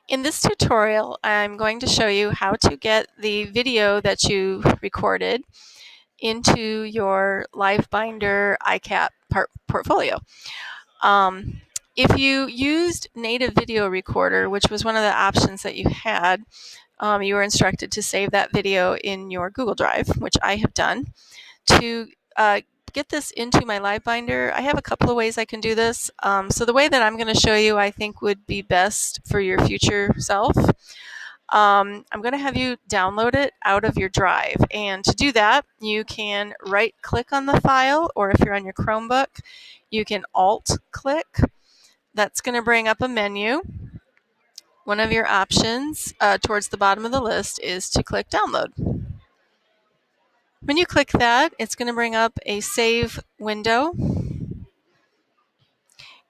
In this tutorial, I'm going to show you how to get the video that you recorded into your LiveBinder ICAP portfolio. If you used Native Video Recorder, which was one of the options that you had, you were instructed to save that video in your Google Drive, which I have done. To get this into my LiveBinder, I have a couple of ways I can do this. So the way that I'm going to show you, I think would be best for your future self. I'm going to have you download it out of your drive, and to do that you can right click on the file, or if you're on your Chromebook you can alt click. That's going to bring up a menu. One of your options towards the bottom of the list is to click download. When you click that, it's going to bring up a save window,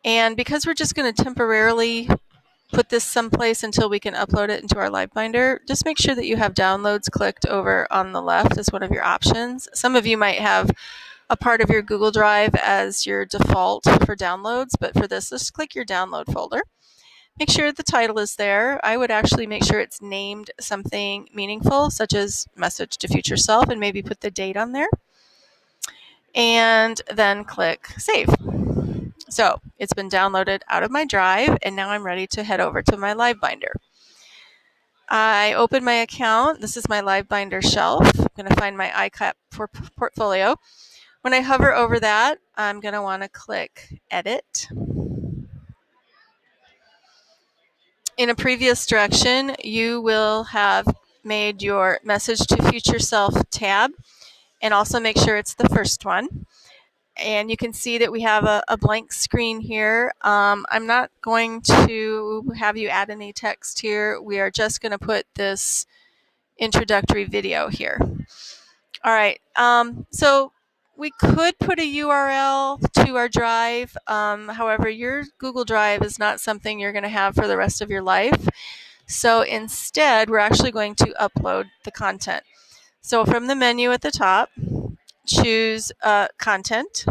and because we're just going to temporarily put this someplace until we can upload it into our LiveBinder, just make sure that you have downloads clicked over on the left as one of your options. Some of you might have a part of your Google Drive as your default for downloads, but for this, just click your download folder. Make sure the title is there. I would actually make sure it's named something meaningful, such as Message to Future Self, and maybe put the date on there. And then click Save. So it's been downloaded out of my drive, and now I'm ready to head over to my LiveBinder. I open my account. This is my LiveBinder shelf. I'm going to find my ICAP portfolio. When I hover over that, I'm going to want to click Edit. In a previous direction, you will have made your Message to Future Self tab, and also make sure it's the first one. And you can see that we have a blank screen here. I'm not going to have you add any text here. We are just going to put this introductory video here. All right, so we could put a URL to our drive. However, your Google Drive is not something you're going to have for the rest of your life. So instead, we're actually going to upload the content. So from the menu at the top, choose Content.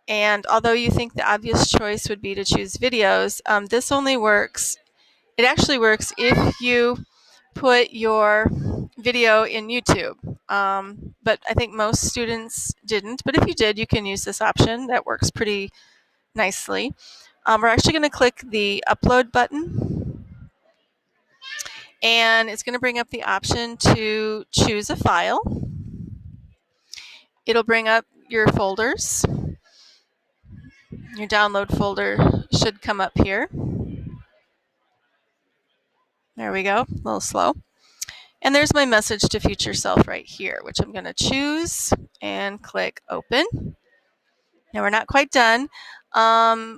And although you think the obvious choice would be to choose videos, this only works, it actually works if you put your video in YouTube. But I think most students didn't. But if you did, you can use this option. That works pretty nicely. We're actually going to click the Upload button. And it's going to bring up the option to choose a file. It'll bring up your folders. Your download folder should come up here. There we go, a little slow. And there's my Message to Future Self right here, which I'm going to choose and click Open. Now we're not quite done.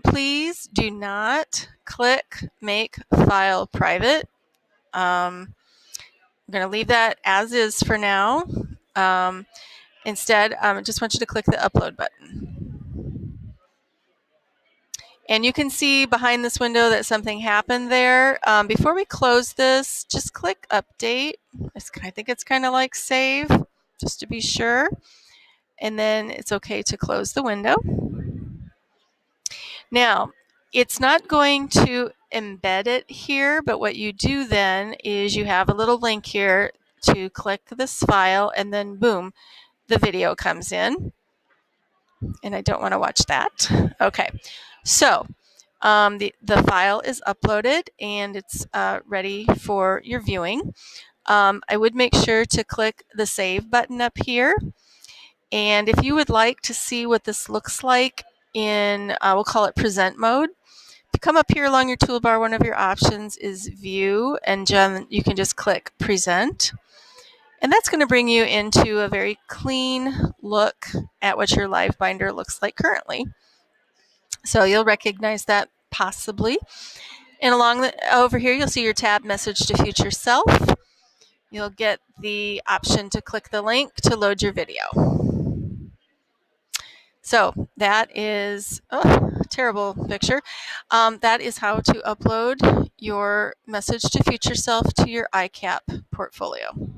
Please do not click Make File Private. I'm going to leave that as is for now. Instead, I just want you to click the Upload button. And you can see behind this window that something happened there. Before we close this, just click Update. I think it's kind of like Save, just to be sure. And then it's okay to close the window. Now, it's not going to embed it here, but what you do then is you have a little link here to click this file, and then boom, the video comes in. And I don't want to watch that. Okay, so the file is uploaded and it's ready for your viewing. I would make sure to click the Save button up here. And if you would like to see what this looks like in, we'll call it present mode, come up here along your toolbar. One of your options is View, and you can just click Present. And that's going to bring you into a very clean look at what your LiveBinder looks like currently. So you'll recognize that possibly. And over here, you'll see your tab Message to Future Self. You'll get the option to click the link to load your video. So that is a terrible picture. That is how to upload your Message to Future Self to your ICAP portfolio.